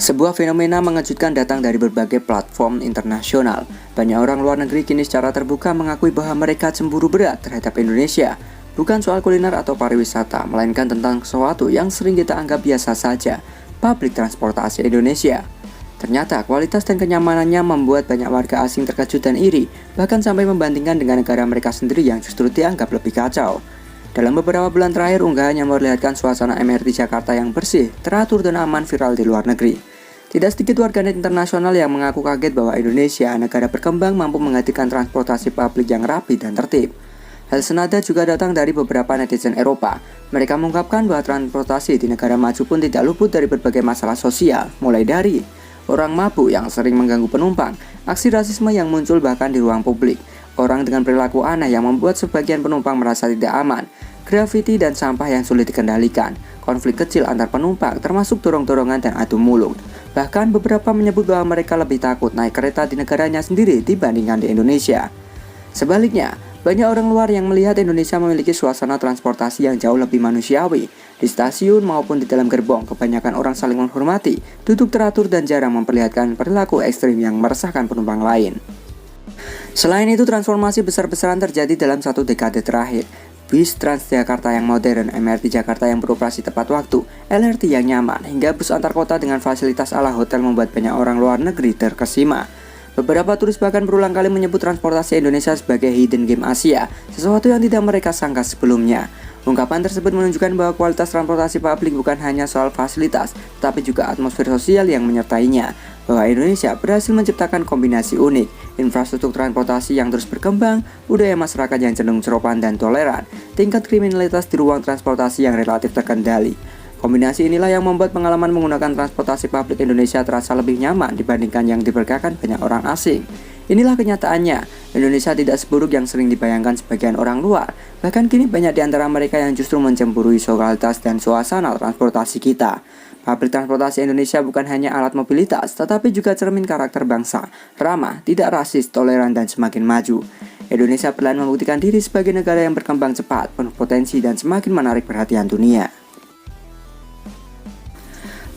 Sebuah fenomena mengejutkan datang dari berbagai platform internasional. Banyak orang luar negeri kini secara terbuka mengakui bahwa mereka cemburu berat terhadap Indonesia. Bukan soal kuliner atau pariwisata, melainkan tentang sesuatu yang sering kita anggap biasa saja, publik transportasi Indonesia. Ternyata kualitas dan kenyamanannya membuat banyak warga asing terkejut dan iri, bahkan sampai membandingkan dengan negara mereka sendiri yang justru dianggap lebih kacau. Dalam beberapa bulan terakhir, unggahan yang memperlihatkan suasana MRT Jakarta yang bersih, teratur dan aman viral di luar negeri. Tidak sedikit warganet internasional yang mengaku kaget bahwa Indonesia, negara berkembang, mampu menghadirkan transportasi publik yang rapi dan tertib. Hal senada juga datang dari beberapa netizen Eropa. Mereka mengungkapkan bahwa transportasi di negara maju pun tidak luput dari berbagai masalah sosial, mulai dari orang mabuk yang sering mengganggu penumpang, aksi rasisme yang muncul bahkan di ruang publik, orang dengan perilaku aneh yang membuat sebagian penumpang merasa tidak aman, grafiti dan sampah yang sulit dikendalikan, konflik kecil antar penumpang termasuk dorong-dorongan dan adu mulut. Bahkan beberapa menyebut bahwa mereka lebih takut naik kereta di negaranya sendiri dibandingkan di Indonesia. Sebaliknya, banyak orang luar yang melihat Indonesia memiliki suasana transportasi yang jauh lebih manusiawi. Di stasiun maupun di dalam gerbong, kebanyakan orang saling menghormati, duduk teratur dan jarang memperlihatkan perilaku ekstrim yang meresahkan penumpang lain. Selain itu, transformasi besar-besaran terjadi dalam satu dekade terakhir. Bis Transjakarta yang modern, MRT Jakarta yang beroperasi tepat waktu, LRT yang nyaman, hingga bus antar kota dengan fasilitas ala hotel membuat banyak orang luar negeri terkesima. Beberapa turis bahkan berulang kali menyebut transportasi Indonesia sebagai hidden game Asia, sesuatu yang tidak mereka sangka sebelumnya. Ungkapan tersebut menunjukkan bahwa kualitas transportasi publik bukan hanya soal fasilitas, tetapi juga atmosfer sosial yang menyertainya. Bahwa Indonesia berhasil menciptakan kombinasi unik, infrastruktur transportasi yang terus berkembang, budaya masyarakat yang cenderung seropan dan toleran, tingkat kriminalitas di ruang transportasi yang relatif terkendali. Kombinasi inilah yang membuat pengalaman menggunakan transportasi publik Indonesia terasa lebih nyaman dibandingkan yang diberkakan banyak orang asing. Inilah kenyataannya, Indonesia tidak seburuk yang sering dibayangkan sebagian orang luar. Bahkan kini banyak di antara mereka yang justru mencemburui kualitas dan suasana transportasi kita. Publik transportasi Indonesia bukan hanya alat mobilitas, tetapi juga cermin karakter bangsa, ramah, tidak rasis, toleran, dan semakin maju. Indonesia perlahan membuktikan diri sebagai negara yang berkembang cepat, penuh potensi, dan semakin menarik perhatian dunia.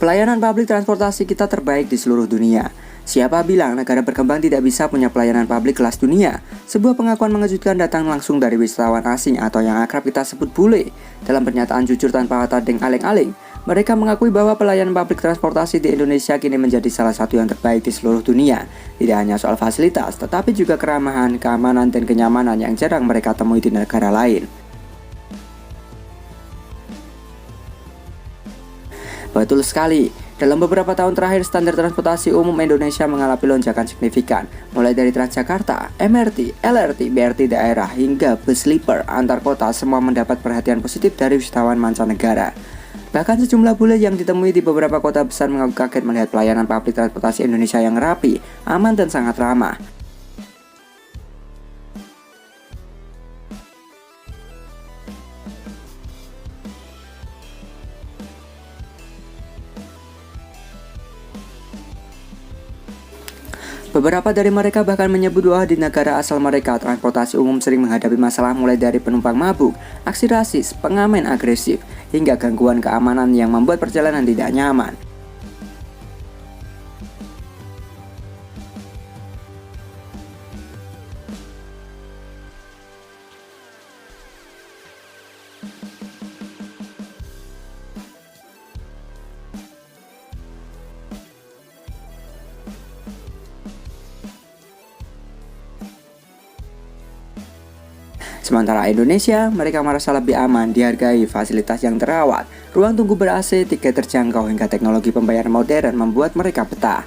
Pelayanan publik transportasi kita terbaik di seluruh dunia. Siapa bilang negara berkembang tidak bisa punya pelayanan publik kelas dunia? Sebuah pengakuan mengejutkan datang langsung dari wisatawan asing atau yang akrab kita sebut bule. Dalam pernyataan jujur tanpa tadeng aling-aling, mereka mengakui bahwa pelayanan publik transportasi di Indonesia kini menjadi salah satu yang terbaik di seluruh dunia. Tidak hanya soal fasilitas, tetapi juga keramahan, keamanan, dan kenyamanan yang jarang mereka temui di negara lain. Betul sekali, dalam beberapa tahun terakhir standar transportasi umum Indonesia mengalami lonjakan signifikan, mulai dari Transjakarta, MRT, LRT, BRT daerah, hingga bus sleeper antar kota semua mendapat perhatian positif dari wisatawan mancanegara. Bahkan sejumlah bule yang ditemui di beberapa kota besar mengaku kaget melihat pelayanan publik transportasi Indonesia yang rapi, aman, dan sangat ramah. Beberapa dari mereka bahkan menyebut bahwa di negara asal mereka, transportasi umum sering menghadapi masalah mulai dari penumpang mabuk, aksi rasis, pengamen agresif, hingga gangguan keamanan yang membuat perjalanan tidak nyaman. Sementara Indonesia, mereka merasa lebih aman, dihargai, fasilitas yang terawat, ruang tunggu ber-AC, tiket terjangkau, hingga teknologi pembayaran modern membuat mereka betah.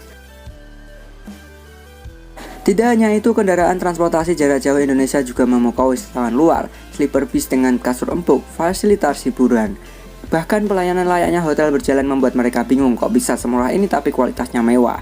Tidak hanya itu, kendaraan transportasi jarak jauh Indonesia juga memukau wisatawan luar, sleeper bis dengan kasur empuk, fasilitas hiburan. Bahkan pelayanan layaknya hotel berjalan membuat mereka bingung kok bisa semurah ini tapi kualitasnya mewah.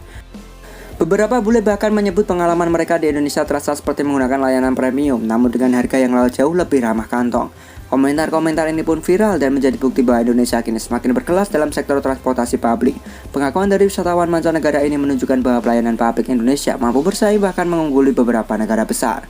Beberapa bule bahkan menyebut pengalaman mereka di Indonesia terasa seperti menggunakan layanan premium, namun dengan harga yang jauh lebih ramah kantong. Komentar-komentar ini pun viral dan menjadi bukti bahwa Indonesia kini semakin berkelas dalam sektor transportasi publik. Pengakuan dari wisatawan mancanegara ini menunjukkan bahwa pelayanan publik Indonesia mampu bersaing bahkan mengungguli beberapa negara besar.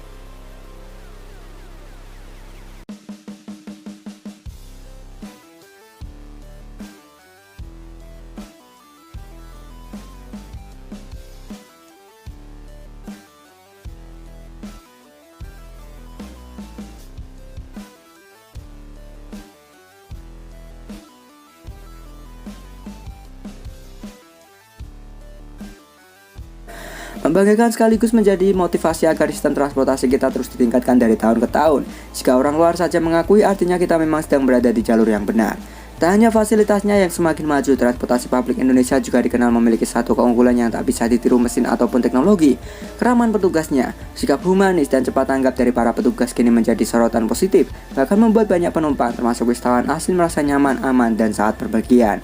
Membanggakan sekaligus menjadi motivasi agar sistem transportasi kita terus ditingkatkan dari tahun ke tahun. Jika orang luar saja mengakui, artinya kita memang sedang berada di jalur yang benar. Tak hanya fasilitasnya yang semakin maju, transportasi publik Indonesia juga dikenal memiliki satu keunggulan yang tak bisa ditiru mesin ataupun teknologi. Keramaan petugasnya, sikap humanis dan cepat tanggap dari para petugas kini menjadi sorotan positif, bahkan membuat banyak penumpang termasuk wisatawan asing merasa nyaman, aman, dan saat berpergian.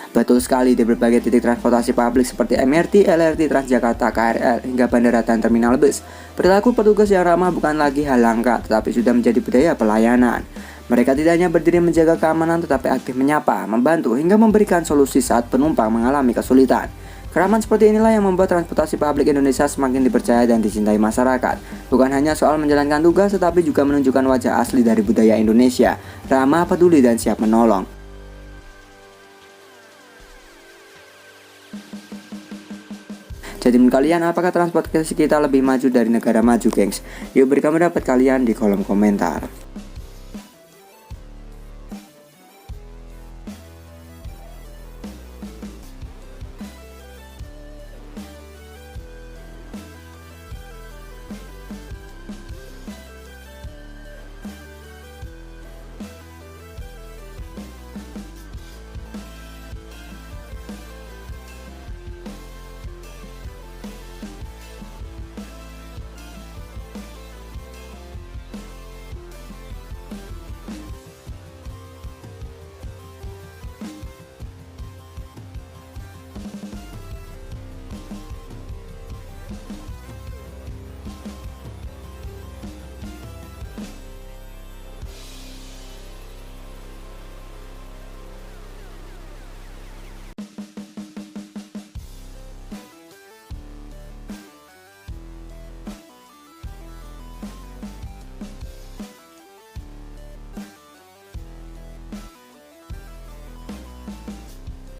Betul sekali, di berbagai titik transportasi publik seperti MRT, LRT, Transjakarta, KRL, hingga bandara dan terminal bus, perilaku petugas yang ramah bukan lagi hal langka, tetapi sudah menjadi budaya pelayanan. Mereka tidak hanya berdiri menjaga keamanan, tetapi aktif menyapa, membantu, hingga memberikan solusi saat penumpang mengalami kesulitan. Keramaan seperti inilah yang membuat transportasi publik Indonesia semakin dipercaya dan dicintai masyarakat. Bukan hanya soal menjalankan tugas, tetapi juga menunjukkan wajah asli dari budaya Indonesia, ramah, peduli, dan siap menolong. Jadi menurut kalian, apakah transportasi kita lebih maju dari negara maju, gengs? Yuk berikan pendapat kalian di kolom komentar.